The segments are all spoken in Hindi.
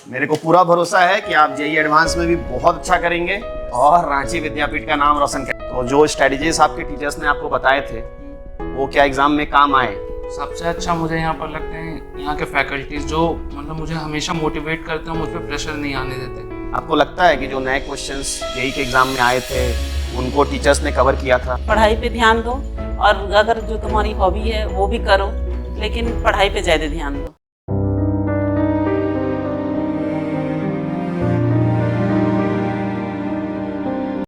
मेरे को पूरा भरोसा है कि आप जेईई एडवांस में भी बहुत अच्छा करेंगे और रांची विद्यापीठ का नाम रोशन करेंगे। तो जो स्ट्रेटजीज आपके टीचर्स ने आपको बताए थे वो क्या एग्जाम में काम आए? सबसे अच्छा मुझे यहाँ पर लगते हैं यहाँ के फैकल्टीज, जो मतलब मुझे हमेशा मोटिवेट करते हैं, मुझ पर प्रेशर नहीं आने देते। आपको लगता है कि जो नए क्वेश्चंस जेईई के एग्जाम में आए थे उनको टीचर्स ने कवर किया था? पढ़ाई पे ध्यान दो और अगर जो तुम्हारी हॉबी है वो भी करो, लेकिन पढ़ाई पे ज़्यादा ध्यान दो।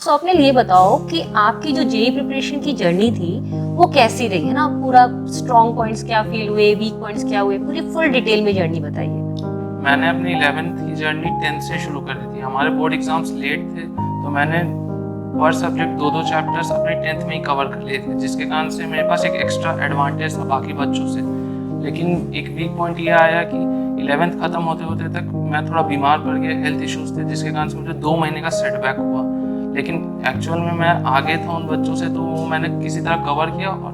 स्वप्निल, ये बताओ कि आपकी जो जेईई प्रिपरेशन की जर्नी थी वो कैसी रही है ना? पूरा स्ट्रॉन्ग पॉइंट्स क्या फील हुए, वीक पॉइंट्स क्या हुए, पूरी फुल डिटेल में जर्नी बताइए। मैंने अपनी 11th की जर्नी 10th से शुरू कर दी थी। हमारे बोर्ड एग्जाम्स लेट थे तो मैंने पर सब्जेक्ट 2-2 चैप्टर्स अपने 10th में ही कवर कर लिए थे, जिसके कारण से मेरे पास एक एक्स्ट्रा एडवांटेज था बाकी बच्चों से। लेकिन एक वीक पॉइंट ये आया कि 11th ख़त्म होते होते तक मैं थोड़ा बीमार पड़ गया, हेल्थ इश्यूज़ थे, जिसके कारण से मुझे 2 महीने का सेटबैक हुआ। लेकिन एक्चुअल में मैं आगे था उन बच्चों से, तो वो मैंने किसी तरह कवर किया और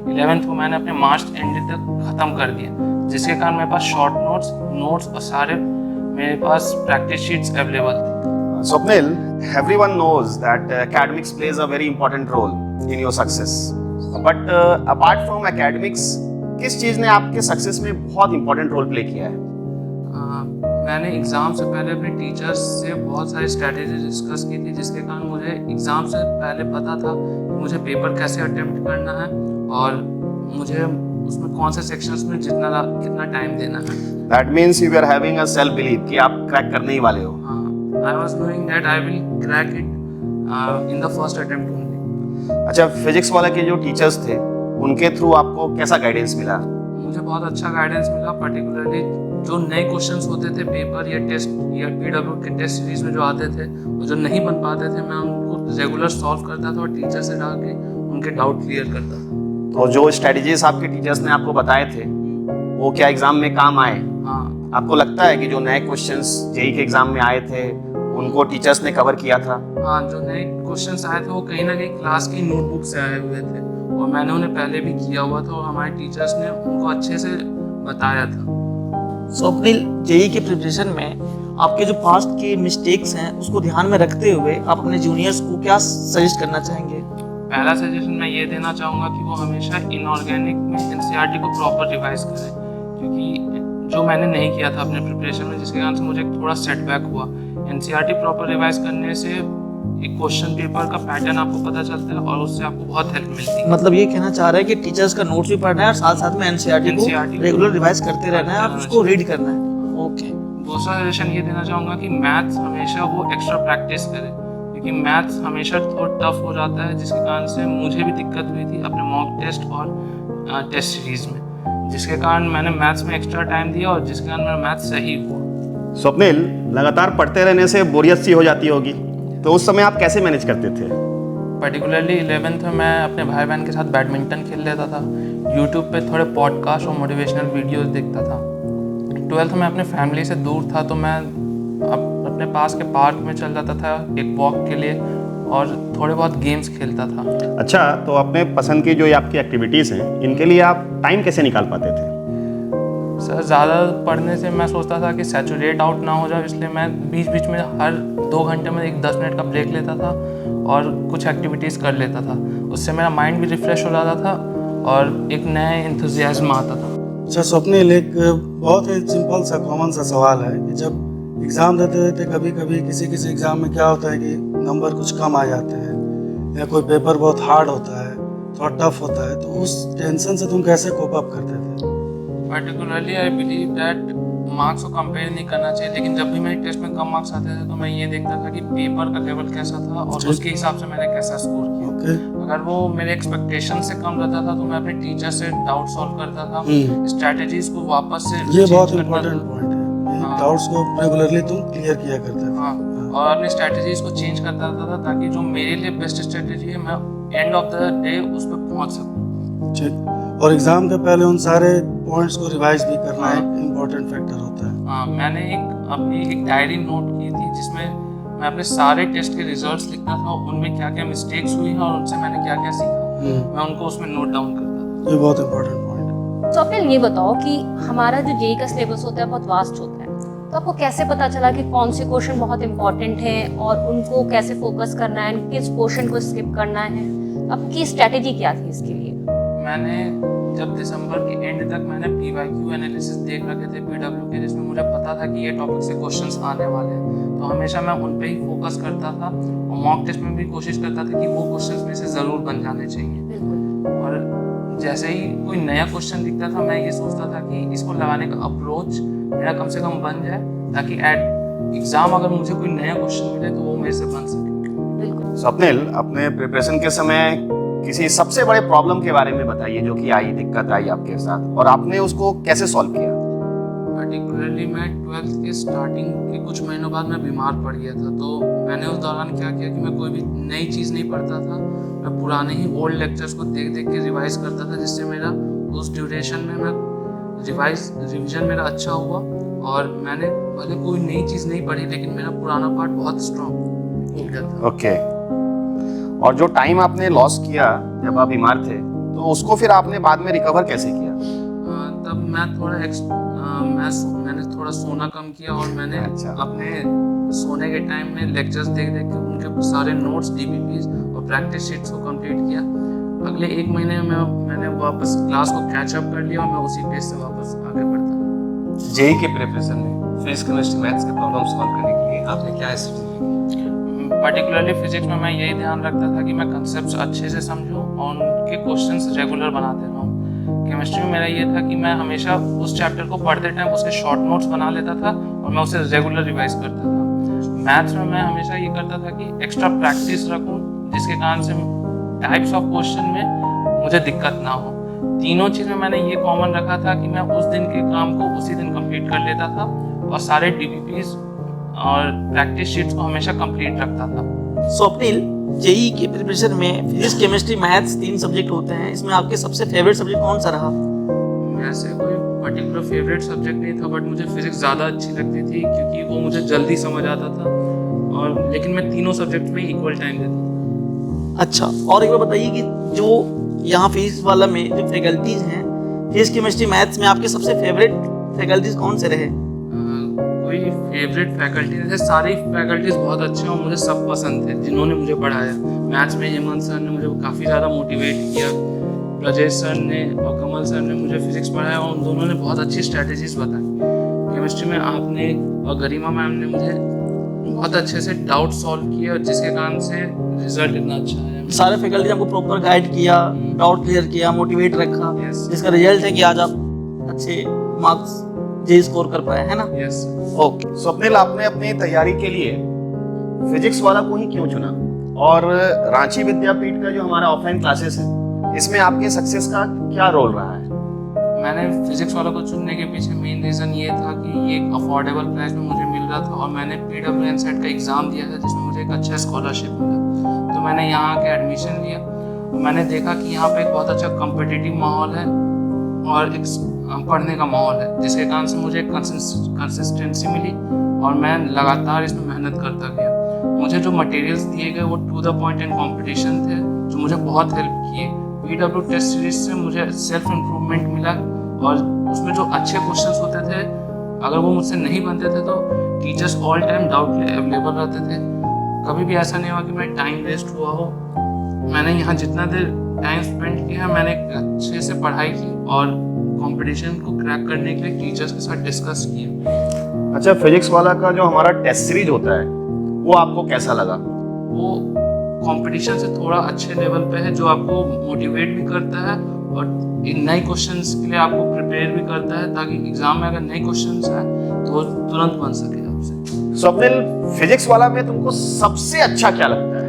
11th को मैंने अपने मार्च एंड तक ख़त्म कर दिया, जिसके कारण मेरे पास शॉर्ट नोट्स और सारे मेरे पास प्रैक्टिस शीट्स अवेलेबल थे। Swapnil, everyone knows that academics plays a very important role in your success. But apart from academics, किस चीज़ ने आपके सक्सेस में बहुत important role play किया है? मैंने एग्ज़ाम से पहले अपने टीचर्स से बहुत सारी स्ट्रैटेजी डिस्कस की थी, जिसके कारण मुझे एग्ज़ाम से पहले पता था कि मुझे पेपर कैसे अटेम्प्ट करना है और मुझे उसमें कौन से सेक्शंस में कितना टाइम देना है। That means you were having a self belief कि आप क्रैक करने ही वाले हो। I was knowing that I will crack it in the first attempt only. अच्छा, फिजिक्स वाले के जो टीचर्स थे उनके थ्रू आपको कैसा गाइडेंस मिला? मुझे बहुत अच्छा गाइडेंस मिला, पर्टिकुलरली जो नए क्वेश्चंस होते थे पेपर या टेस्ट या पीडब्ल्यू के टेस्ट सीरीज में जो आते थे, वो जो नहीं बन पाते थे, मैं उनको रेगुलर सॉल्व करता था और टीचर से जाके उनके डाउट क्लियर करता था। तो जो स्ट्रेटजीज आपके टीचर्स ने आपको बताए थे वो क्या एग्जाम में काम आए? हाँ, आपको लगता है कि जो नए क्वेश्चंस जेईई के एग्जाम में आए थे उनको टीचर्स ने कवर किया था? हाँ, जो नए क्वेश्चंस आए थे वो कहीं ना कहीं क्लास की नोटबुक से आए हुए थे और मैंने उन्हें पहले भी किया हुआ था और हमारे टीचर्स ने उनको अच्छे से बताया था। स्वप्निल, जेईई के प्रिपरेशन में आपके जो पास्ट के मिस्टेक्स हैं उसको ध्यान में रखते हुए आप अपने जूनियर्स को क्या सजेस्ट करना चाहेंगे? पहला सजेशन मैं ये देना चाहूँगा कि वो हमेशा इनऑर्गेनिक में एनसीईआरटी को प्रॉपर रिवाइज करें, क्योंकि जो मैंने नहीं किया था अपने प्रिपरेशन में, जिसके कारण से मुझे थोड़ा सेटबैक हुआ। एनसीईआरटी प्रॉपर रिवाइज करने से एक क्वेश्चन पेपर का पैटर्न आपको पता चलता है और उससे आपको बहुत हेल्प मिलती है। मतलब ये कहना चाह रहे हैं कि टीचर्स का नोट्स भी पढ़ना है और साथ साथ में एनसीईआरटी को रेगुलर रिवाइज करते रहना है और उसको रीड करना है। ओके। दूसरा सजेशन ये देना चाहूँगा कि मैथ्स हमेशा वो एक्स्ट्रा प्रैक्टिस करें, क्योंकि मैथ्स हमेशा थोड़ा टफ हो जाता है, जिसके कारण से मुझे भी दिक्कत हुई थी अपने मॉक टेस्ट और टेस्ट सीरीज में, जिसके कारण मैंने मैथ्स में एक्स्ट्रा टाइम दिया और जिसके कारण मेरा मैथ्स सही हुआ। स्वप्निल, लगातार पढ़ते रहने से बोरियत सी हो जाती होगी, तो उस समय आप कैसे मैनेज करते थे? पर्टिकुलरली 11th में मैं अपने भाई बहन के साथ बैडमिंटन खेल लेता था, यूट्यूब पे थोड़े पॉडकास्ट और मोटिवेशनल वीडियोस देखता था। 12th में अपने फैमिली से दूर था तो मैं अपने पास के पार्क में चल जाता था एक वॉक के लिए और थोड़े बहुत गेम्स खेलता था। अच्छा, तो अपने पसंद की जो ये आपकी एक्टिविटीज़ हैं इनके लिए आप टाइम कैसे निकाल पाते थे? सर, ज़्यादा पढ़ने से मैं सोचता था कि सैचुरेट आउट ना हो जाए, इसलिए मैं बीच बीच में हर 2 घंटे में एक 10 मिनट का ब्रेक लेता था और कुछ एक्टिविटीज़ कर लेता था। उससे मेरा माइंड भी रिफ़्रेश हो जाता था और एक नया एंथुजियाज्म आता था। अच्छा स्वप्निल, एक बहुत ही सिंपल सा कॉमन सा सवाल है कि जब एग्ज़ाम देते थे कभी कभी किसी एग्ज़ाम में क्या होता है कि नंबर कुछ कम आ जाते हैं या कोई पेपर बहुत हार्ड होता है, थोड़ा टफ होता है, तो उस टेंशन से तुम कैसे कोप अप करते थे? Particularly I believe that marks को कंपेयर नहीं करना चाहिए, लेकिन जब भी मेरे टेस्ट में कम मार्क्स आते थे तो मैं ये देखता था कि पेपर का लेवल कैसा था और उसके हिसाब से मैंने कैसा स्कोर किया। अगर वो मेरे एक्सपेक्टेशन से कम रहता था तो मैं अपने टीचर से डाउट सॉल्व करता था, स्ट्रैटेजीज को वापस से ये बहुत इंपॉर्टेंट पॉइंट है, डाउट्स को रेगुलरली तुम क्लियर किया करते थे। हाँ, और अपने स्ट्रैटेजीज को चेंज करता रहता था ताकि जो मेरे लिए बेस्ट स्ट्रैटेजी है मैं एंड ऑफ द डे उस पर पहुँच सकूँ। ठीक, और एग्जाम के पहले उन सारे पॉइंट्स को रिवाइज भी करना एक इम्पोर्टेंट फैक्टर होता है। हाँ, मैंने अपनी एक डायरी नोट की थी जिसमें मैं अपने सारे टेस्ट के रिजल्ट्स लिखता था, उनमें क्या क्या मिस्टेक्स हुई हैं और उनसे मैंने क्या क्या सीखा, मैं उनको उसमें नोट डाउन करता था। ये बहुत इम्पोर्टेंट पॉइंट है। स्वप्निल, ये बताओ कि हमारा जो जेईई का सिलेबस होता है बहुत वास्ट होता है, तो आपको कैसे पता चला कि कौन से क्वेश्चन बहुत इंपॉर्टेंट हैं और उनको कैसे फोकस करना है, किस पोर्शन को स्किप करना है? आपकी स्ट्रेटेजी क्या थी इसके लिए? मैंने जब दिसंबर के एंड तक मैंने PYQ एनालिसिस देख रखे थे PW के, जिसमें मुझे पता था कि ये टॉपिक से क्वेश्चंस आने वाले हैं, तो हमेशा मैं उन पे ही फोकस करता था और मॉक टेस्ट में भी कोशिश करता था कि वो क्वेश्चंस में से ज़रूर बन जाने चाहिए। बिल्कुल। और जैसे ही कोई नया क्वेश्चन दिखता था, मैं ये सोचता था कि इसको लगाने का अप्रोच मेरा कम से कम बन जाए, ताकि एट एग्ज़ाम अगर मुझे कोई नया क्वेश्चन मिले तो वो मेरे से बन सके। बिल्कुल। स्वप्निल, अपने प्रिपरेशन के समय किसी सबसे बड़े प्रॉब्लम के बारे में बताइए जो कि आई, दिक्कत आई आपके साथ, और आपने उसको कैसे सॉल्व किया? पर्टिकुलरली मैं 12th के स्टार्टिंग के कुछ महीनों बाद मैं बीमार पड़ गया था, तो मैंने उस दौरान क्या किया कि मैं कोई भी नई चीज़ नहीं पढ़ता था, मैं पुराने ही ओल्ड लेक्चर्स को देख देख के रिवाइज करता था, जिससे मेरा उस ड्यूरेशन में मैं रिवीजन मेरा अच्छा हुआ और मैंने भले कोई नई चीज़ नहीं पढ़ी, लेकिन मेरा पुराना पार्ट बहुत स्ट्रॉन्ग हो गया था। ओके। और जो टाइम आपने लॉस किया जब आप बीमार थे, तो उसको फिर आपने बाद में रिकवर कैसे किया? तब मैं थोड़ा मैंने थोड़ा सोना कम किया और मैंने अच्छा। अपने सोने के टाइम में लेक्चर्स देख देख के उनके सारे नोट्स, DPPs और प्रैक्टिस शीट्स को कंप्लीट किया। अगले 1 महीने में मैंने वापस क्लास को कैच अप कर लिया और मैं उसी पेज से वापस आगे बढ़ता। जेई के प्रिपरेशन में फिजिक्स, केमिस्ट्री, मैथ्स के प्रॉब्लम सॉल्व करने के लिए आपने क्या स्ट्रेटजी? पर्टिकुलरली फिजिक्स में मैं यही ध्यान रखता था कि मैं कंसेप्ट अच्छे से समझूं और उनके क्वेश्चंस रेगुलर बनाते रहूं। केमिस्ट्री में मेरा ये था कि मैं हमेशा उस चैप्टर को पढ़ते टाइम उसके शॉर्ट नोट्स बना लेता था और मैं उसे रेगुलर रिवाइज करता था। मैथ्स में मैं हमेशा ये करता था कि एक्स्ट्रा प्रैक्टिस रखूं, जिसके कारण से टाइप्स ऑफ क्वेश्चन में मुझे दिक्कत ना हो। तीनों चीज़ में मैंने ये कॉमन रखा था कि मैं उस दिन के काम को उसी दिन कंप्लीट कर लेता था और सारे DPPs और प्रैक्टिस शीट्स को हमेशा कंप्लीट रखता था। स्वप्निल, जेई के प्रिपरेशन में फिजिक्स, केमिस्ट्री, मैथ्स 3 सब्जेक्ट होते हैं, इसमें आपके सबसे फेवरेट सब्जेक्ट कौन सा रहा? ऐसे कोई पर्टिकुलर फेवरेट सब्जेक्ट नहीं था, बट मुझे फिजिक्स ज़्यादा अच्छी लगती थी क्योंकि वो मुझे जल्दी समझ आता था, और लेकिन मैं तीनों सब्जेक्ट में इक्वल टाइम देता था। अच्छा, और एक बार बताइए कि जो यहाँ फिजिक्स वाला में जो फैकल्टीज हैं, फिजिक्स, केमिस्ट्री, मैथ्स में आपके सबसे फेवरेट फैकल्टीज कौन से रहे? कोई फेवरेट फैकल्टी थे, सारी फैकल्टीज बहुत अच्छे और मुझे सब पसंद थे जिन्होंने मुझे पढ़ाया। मैथ्स में हेमंत सर ने मुझे काफ़ी ज़्यादा मोटिवेट किया, ब्रजेश सर ने और कमल सर ने मुझे फिजिक्स पढ़ाया और उन दोनों ने बहुत अच्छी स्ट्रैटेजीज बताई। केमिस्ट्री में आपने और गरिमा मैम ने मुझे बहुत अच्छे से डाउट सॉल्व किया, जिसके कारण से रिजल्ट इतना अच्छा आया। सारे फैकल्टी आपको प्रॉपर गाइड किया, डाउट क्लियर किया, मोटिवेट रखा, Yes. जिसका रिजल्ट है कि आज आप अच्छे मार्क्स जे स्कोर कर पाए, है ना? यस। ओके। स्वप्निल, आपने अपनी तैयारी के लिए फिजिक्स वाला को ही क्यों चुना, और रांची विद्यापीठ का जो हमारा ऑफलाइन क्लासेस है, इसमें आपके सक्सेस का क्या रोल रहा है? मैंने फिजिक्स वाला को चुनने के पीछे मेन रीज़न ये था कि ये एक अफोर्डेबल प्राइस में मुझे मिल रहा था और मैंने PWNCET का एग्ज़ाम दिया था जिसमें मुझे एक अच्छा स्कॉलरशिप मिला, तो मैंने यहाँ आके एडमिशन लिया और मैंने देखा कि यहाँ पे एक बहुत अच्छा कॉम्पिटिटिव माहौल है और एक पढ़ने का माहौल है, जिसके कारण से मुझे कंसिस्टेंसी मिली और मैं लगातार इसमें मेहनत करता गया। मुझे जो मटेरियल्स दिए गए वो to the point and competition थे, जो मुझे बहुत हेल्प किए। PW टेस्ट सीरीज से मुझे सेल्फ इम्प्रूवमेंट मिला और उसमें जो अच्छे क्वेश्चंस होते थे, अगर वो मुझसे नहीं बनते थे तो टीचर्स ऑल टाइम डाउट के लिए अवेलेबल रहते थे। कभी भी ऐसा नहीं हुआ कि मेरा टाइम वेस्ट हुआ हो। मैंने यहाँ जितना देर टाइम स्पेंड किया, मैंने अच्छे से पढ़ाई की और कंपटीशन को क्रैक करने के लिए टीचर्स के साथ डिस्कस किया। अच्छा, फिजिक्स वाला का जो हमारा टेस्ट सीरीज होता है वो आपको कैसा लगा? वो कंपटीशन से थोड़ा अच्छे लेवल पे है, जो आपको मोटिवेट भी करता है और नए क्वेश्चंस के लिए आपको प्रिपेयर भी करता है, ताकि एग्जाम में अगर नए क्वेश्चंस आए तो वो तुरंत बन सके आपसे। स्वप्निल, फिजिक्स वाला में तुमको सबसे अच्छा क्या लगता है?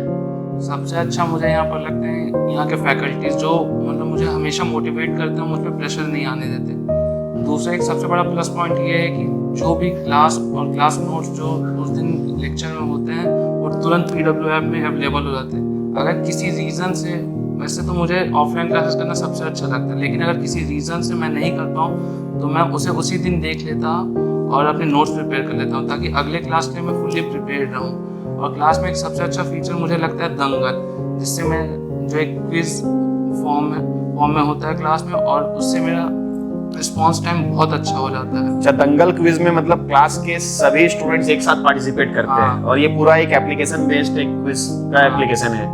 सबसे अच्छा मुझे यहाँ पर लगते हैं यहाँ के फैकल्टीज, जो मतलब मुझे हमेशा मोटिवेट करते हैं, मुझ पर प्रेशर नहीं आने देते। दूसरा एक सबसे बड़ा प्लस पॉइंट ये है कि जो भी क्लास और क्लास नोट्स जो उस दिन लेक्चर में होते हैं वो तुरंत PW ऐप में अवेलेबल हो जाते हैं। अगर किसी रीज़न से, वैसे तो मुझे ऑफलाइन क्लासेस करना सबसे अच्छा लगता है, लेकिन अगर किसी रीज़न से मैं नहीं कर पाऊँ तो मैं उसे उसी दिन देख लेता और अपने नोट्स प्रिपेयर कर लेता हूँ, ताकि अगले क्लास के लिए मैं फुल्ली प्रिपेयर्ड रहूँ। और क्लास में एक सबसे अच्छा फीचर मुझे लगता है दंगल, जिससे मैं जो एक क्विज फॉर्म में होता है क्लास में, और उससे मेरा रिस्पॉन्स टाइम बहुत अच्छा हो जाता है। अच्छा, दंगल क्विज में मतलब क्लास के सभी स्टूडेंट्स एक साथ पार्टिसिपेट करते हैं हाँ। और ये पूरा एक एप्लीकेशन बेस्ड एक क्विज का एप्लीकेशन है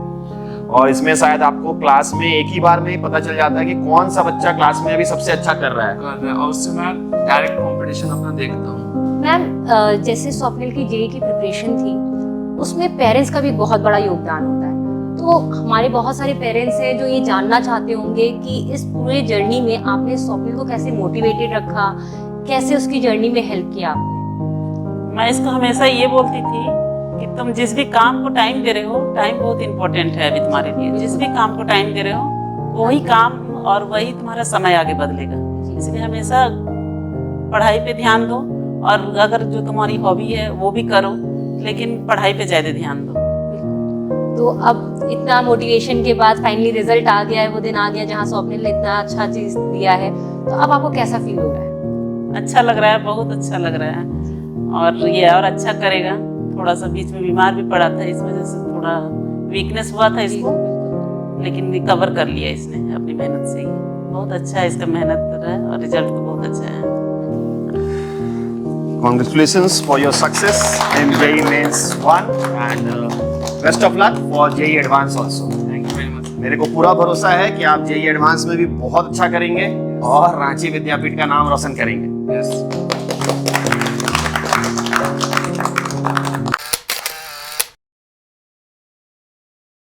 और इसमें शायद आपको क्लास में एक ही बार में ही पता चल जाता है कि कौन सा बच्चा क्लास में अभी सबसे अच्छा कर रहा है। कर रहे हैं और उससे मैं डायरेक्ट कंपटीशन अपना देखता हूँ। मैम जैसे स्वप्निल की जेई की प्रिपरेशन थी उसमें पेरेंट्स का भी बहुत बड़ा योगदान होता है, तो हमारे बहुत सारे पेरेंट्स हैं जो ये जानना चाहते होंगे कि इस पूरे जर्नी में आपने स्वप्निल को कैसे मोटिवेटेड रखा, कैसे उसकी जर्नी में हेल्प किया आपने? मैं इसको हमेशा ये बोलती थी कि तुम जिस भी काम को टाइम दे रहे हो, टाइम बहुत इंपॉर्टेंट है अभी तुम्हारे लिए। जिस भी काम को टाइम दे रहे हो वही काम और वही तुम्हारा समय आगे बदलेगा। इसलिए हमेशा पढ़ाई पे ध्यान दो और अगर जो तुम्हारी हॉबी है वो भी करो, लेकिन पढ़ाई पे ज़्यादा ध्यान दो। तो अब इतना मोटिवेशन के बाद फाइनली रिजल्ट आ गया है, वो दिन आ गया जहाँ स्वप्निल ने इतना अच्छा चीज दिया है, तो अब आपको कैसा फील हो रहा है? अच्छा लग रहा है, बहुत अच्छा लग रहा है और ये और अच्छा करेगा। थोड़ा सा बीच में बीमार भी पड़ा था, इस वजह से थोड़ा वीकनेस हुआ था इसको, लेकिन रिकवर कर लिया इसने अपनी मेहनत से ही। बहुत अच्छा है इसका मेहनत रहा है और रिजल्ट तो बहुत अच्छा है। Congratulations for your success in JEE Mains 1 and best of luck for JEE Advance also. Thank you very much. मेरे को पूरा भरोसा है कि आप JEE Advance में भी बहुत अच्छा करेंगे और रांची विद्यापीठ का नाम रोशन करेंगे। यस।